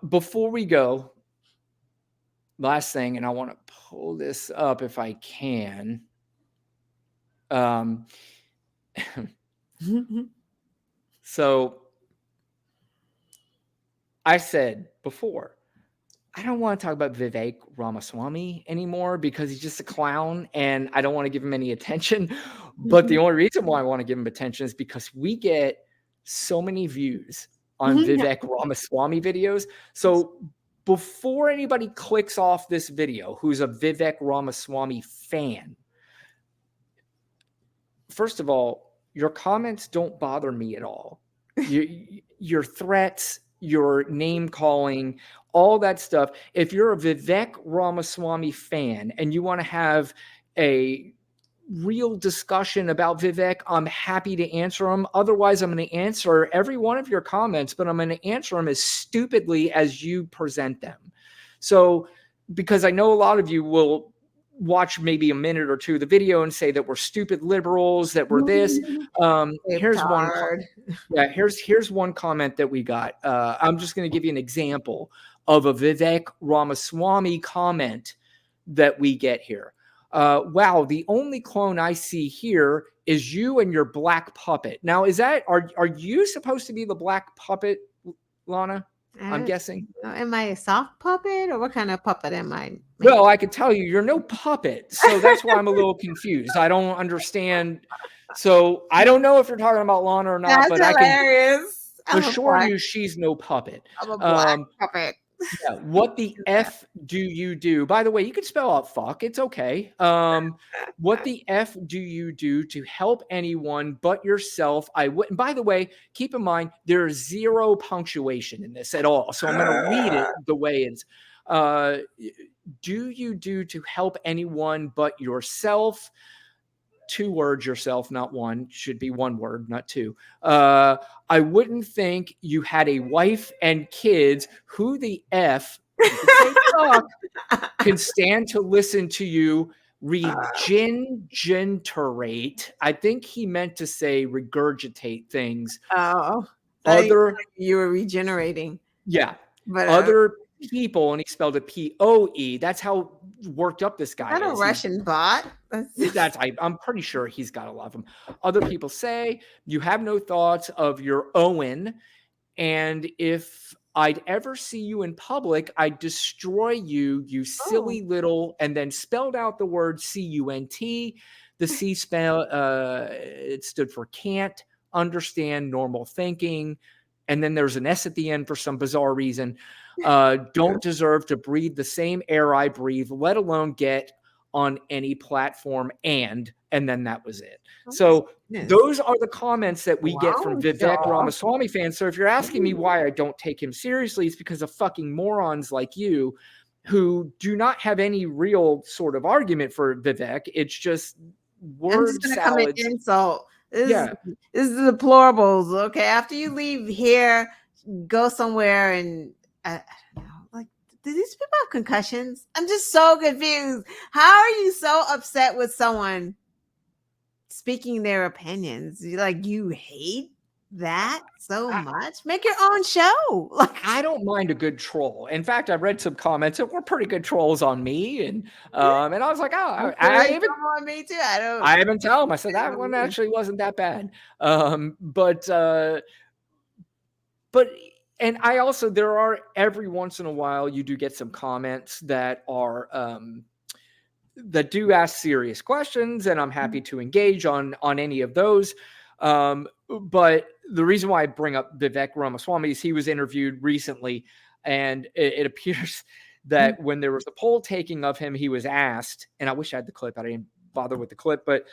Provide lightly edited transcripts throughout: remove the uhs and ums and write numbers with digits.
Before we go, last thing, and I want to pull this up if I can. So I said before, I don't want to talk about Vivek Ramaswamy anymore because he's just a clown and I don't want to give him any attention. But the only reason why I want to give him attention is because we get so many views on Vivek Ramaswamy videos. So before anybody clicks off this video who's a Vivek Ramaswamy fan, first of all, your comments don't bother me at all. Your threats, your name calling, all that stuff. If you're a Vivek Ramaswamy fan and you want to have a real discussion about Vivek, I'm happy to answer them. Otherwise, I'm going to answer every one of your comments, but I'm going to answer them as stupidly as you present them. So, because I know a lot of you will watch maybe a minute or two of the video and say that we're stupid liberals, that we're this. Here's one. Yeah, here's one comment that we got. I'm just going to give you an example of a Vivek Ramaswamy comment that we get here. Wow, the only clone I see here is you and your black puppet. Now, are you supposed to be the black puppet, Lana? I'm guessing. Am I a soft puppet, or what kind of puppet am I? Well, I can tell you're no puppet, so that's why I'm a little confused. I don't understand. So I don't know if you're talking about Lana or not, That's but hilarious. I can assure you she's no puppet. I'm a black puppet. Yeah, what the F do you do? By the way, you can spell out fuck. It's okay. What the F do you do to help anyone but yourself? I wouldn't. By the way, keep in mind there is zero punctuation in this at all. So I'm going to read it the way it's. Do you do to help anyone but yourself? 2 words, yourself, not one. Should be 1 word, not 2. I wouldn't think you had a wife and kids. Who the F can stand to listen to you regenerate? I think he meant to say regurgitate things. Oh, you were regenerating. Yeah. But other people, and he spelled it P-O-E. That's how worked up this guy is. Not a Russian bot. I'm pretty sure he's got a lot of them. Other people say you have no thoughts of your Owen, and if I'd ever see you in public, I'd destroy you, you silly little, and then spelled out the word C-U-N-T. The C spell it stood for can't understand normal thinking. And then there's an S at the end for some bizarre reason. Don't deserve to breathe the same air I breathe, let alone get on any platform. And then that was it. So those are the comments that we get from Vivek Ramaswamy fans. So if you're asking me why I don't take him seriously, it's because of fucking morons like you who do not have any real sort of argument for Vivek. It's just word salads. Insult. This is the deplorables. Okay, after you leave here, go somewhere and I don't know. Like, do these people have concussions? I'm just so confused. How are you so upset with someone speaking their opinions? You hate that so much? Make your own show. I don't mind a good troll. In fact, I read some comments that were pretty good trolls on me, and I was like, oh, I even on me too. I even tell them. I said that one actually wasn't that bad. But and I also, there are every once in a while you do get some comments that are that do ask serious questions, and I'm happy to engage on any of those. But the reason why I bring up Vivek Ramaswamy is he was interviewed recently, and it appears that when there was a poll taking of him, he was asked, and I wish I had the clip. I didn't bother with the clip, but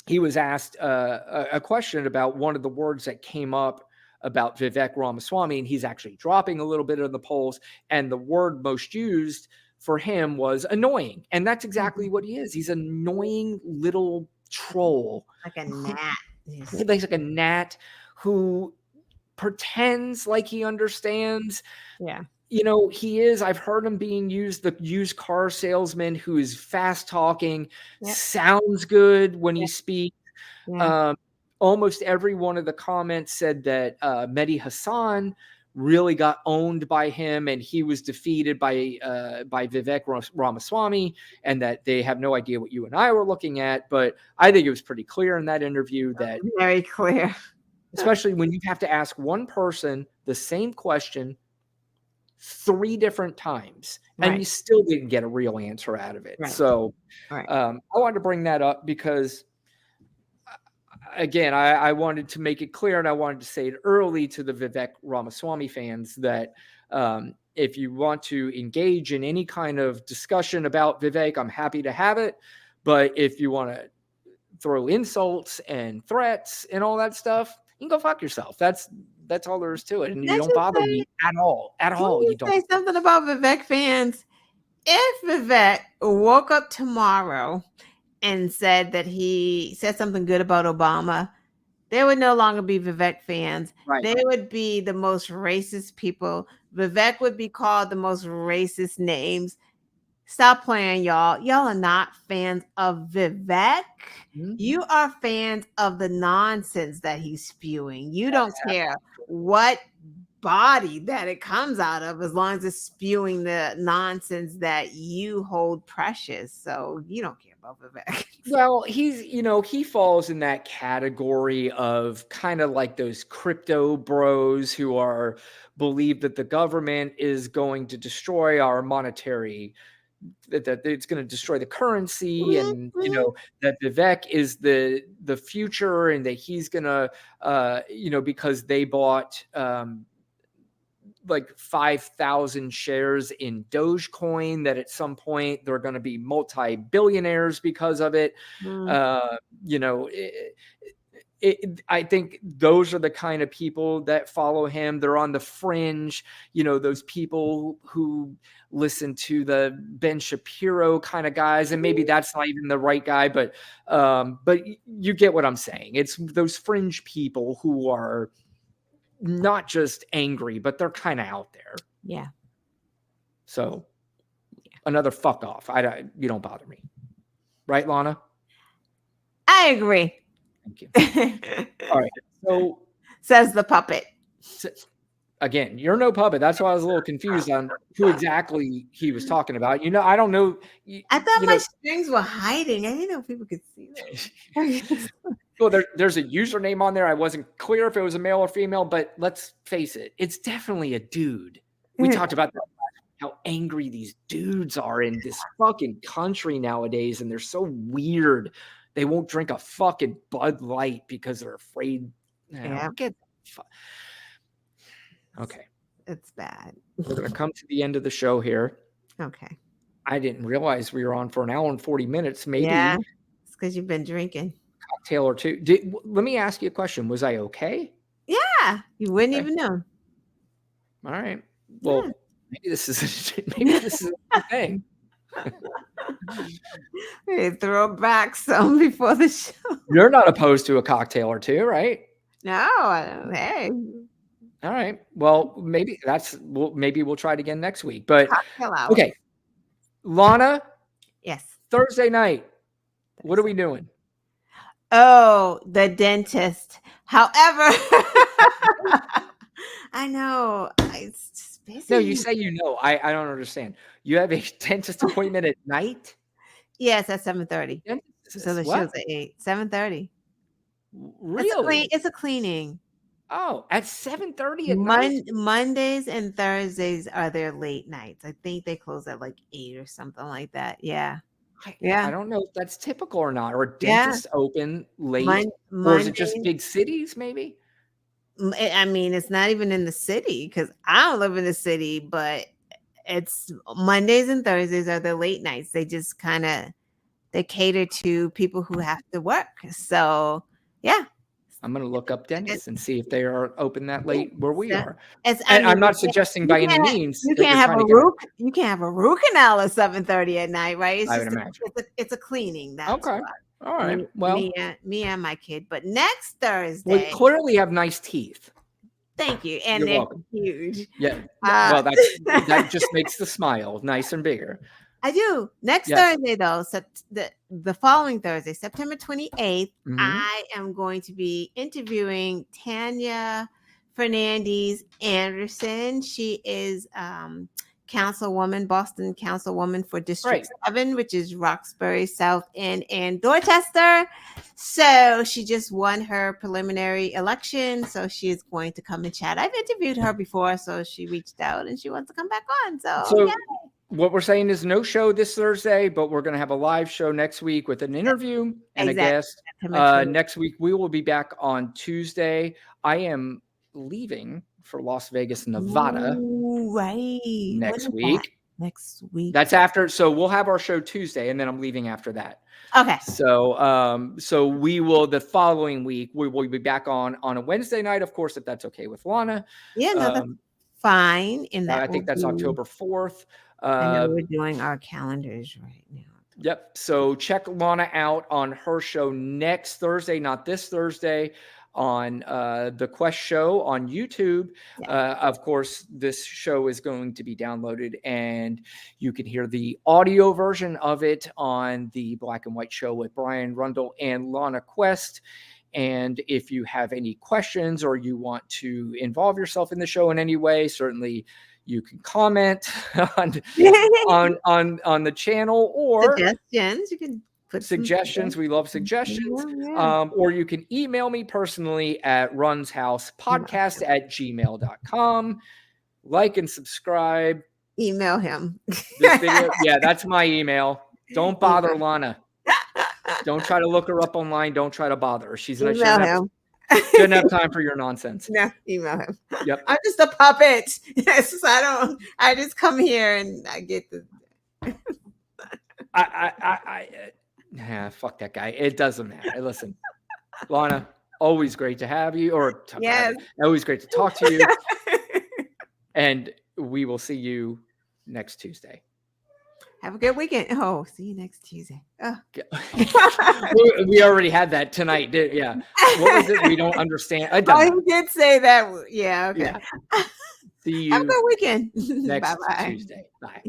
he was asked a question about one of the words that came up about Vivek Ramaswamy, and he's actually dropping a little bit in the polls, and the word most used for him was annoying. And that's exactly what he is. He's an annoying little troll. Like a gnat. He's like a gnat who pretends like he understands. Yeah. You know, he is. I've heard him being used, the used car salesman who is fast talking, sounds good when he speaks. Almost every one of the comments said that Mehdi Hassan really got owned by him, and he was defeated by Vivek Ramaswamy, and that they have no idea what you and I were looking at. But I think it was pretty clear in that interview that, very clear, especially when you have to ask one person the same question 3 different times, and you still didn't get a real answer out of it. Right. So, Right. I wanted to bring that up because, again, I wanted to make it clear, and I wanted to say it early to the Vivek Ramaswamy fans that, if you want to engage in any kind of discussion about Vivek, I'm happy to have it. But if you want to throw insults and threats and all that stuff, you can go fuck yourself. That's all there is to it. And you don't bother me at all. At all. You don't. Say something about Vivek fans. If Vivek woke up tomorrow and said that he said something good about Obama, they would no longer be Vivek fans. Right. They would be the most racist people. Vivek would be called the most racist names. Stop playing, y'all. Y'all are not fans of Vivek. Mm-hmm. You are fans of the nonsense that he's spewing. You don't care what body that it comes out of, as long as it's spewing the nonsense that you hold precious. So you don't care about Vivek. Well, he falls in that category of kind of like those crypto bros who believe that the government is going to destroy our monetary, that it's going to destroy the currency, and that Vivek is the future, and that he's going to because they bought like 5,000 shares in Dogecoin, that at some point they're going to be multi-billionaires because of it. I think those are the kind of people that follow him. They're on the fringe, those people who listen to the Ben Shapiro kind of guys, and maybe that's not even the right guy, but you get what I'm saying. It's those fringe people who are not just angry, but they're kind of out there. Yeah. So another fuck off. You don't bother me. Right, Lana? I agree. Thank you. All right. So says the puppet. Again, you're no puppet. That's why I was a little confused on who exactly he was talking about. I don't know. I thought my strings were hiding. I didn't know if people could see those. Well, there's a username on there. I wasn't clear if it was a male or female, but let's face it, it's definitely a dude. We talked about how angry these dudes are in this fucking country nowadays, and they're so weird. They won't drink a fucking Bud Light because they're afraid. Okay. It's bad. We're going to come to the end of the show here. Okay. I didn't realize we were on for an hour and 40 minutes. Maybe. Yeah, it's because you've been drinking. Cocktail or two. Let me ask you a question. Was I okay? Yeah. You wouldn't even know. All right. Well, maybe this is a thing. Hey, throw back some before the show. You're not opposed to a cocktail or two, right? No, I don't. Hey. All right. Well, maybe we'll try it again next week. But okay, Lana. Yes. Thursday night. What are we doing? Oh, the dentist. However, I know. It's just busy. No, you say I don't understand. You have a dentist appointment at night? Yes, at 7:30. So the show's at 8. 7:30. Really? It's a cleaning. Oh, at 7:30 at night? Mondays and Thursdays are their late nights. I think they close at like 8 or something like that. Yeah. I don't know if that's typical or not. Or dentists open late? Or is it just big cities, maybe? I mean, it's not even in the city because I don't live in the city, but it's Mondays and Thursdays are the late nights. They just they cater to people who have to work. So, yeah. I'm going to look up dentists and see if they are open that late where we are. I'm not suggesting by any means. You can't have a root canal at 7:30 at night, right? It's I would imagine. It's a cleaning. That's okay. Why. All right. Well, me and my kid. But next Thursday, we clearly have nice teeth. Thank you, and they're huge. Yeah. Well, that just makes the smile nice and bigger. I do. Next Thursday, though, so the following Thursday, September 28th, I am going to be interviewing Tanya Fernandez Anderson. She is councilwoman, Boston councilwoman for District 7, which is Roxbury, South End, and Dorchester. So she just won her preliminary election. So she is going to come and chat. I've interviewed her before, so she reached out and she wants to come back on. So yeah. What we're saying is no show this Thursday, but we're going to have a live show next week with an interview and a guest. Next week, we will be back on Tuesday. I am leaving for Las Vegas, Nevada. Ooh, right. Next week. Next week. That's after. So we'll have our show Tuesday, and then I'm leaving after that. Okay. So we will, the following week, we will be back on a Wednesday night, of course, if that's okay with Lana. Yeah, no, that's fine. And that I think that's October 4th. I know we're doing our calendars right now. Yep. So check Lana out on her show next Thursday, not this Thursday, on the Quest Show on YouTube. Of course, this show is going to be downloaded, and you can hear the audio version of it on the Black and White Show with Brian Rundle and Lana Quest. And if you have any questions or you want to involve yourself in the show in any way, certainly you can comment on the channel, or suggestions. You can put suggestions. We love suggestions. Or you can email me personally at runshousepodcast@gmail.com. Like and subscribe. Email him. This video, yeah, that's my email. Don't bother Lana. Don't try to look her up online. Don't try to bother her. She shouldn't have time for your nonsense. No, email him. Yep. I'm just a puppet. Yes, I just come here and I get the fuck that guy. It doesn't matter. Listen, Lana, always great to have you, always great to talk to you. And we will see you next Tuesday. Have a good weekend. Oh, see you next Tuesday. Oh. We already had that tonight. Yeah. What was it? We don't understand. You did say that. Yeah. Okay. Yeah. See you. Have a good weekend. Next Tuesday. Bye.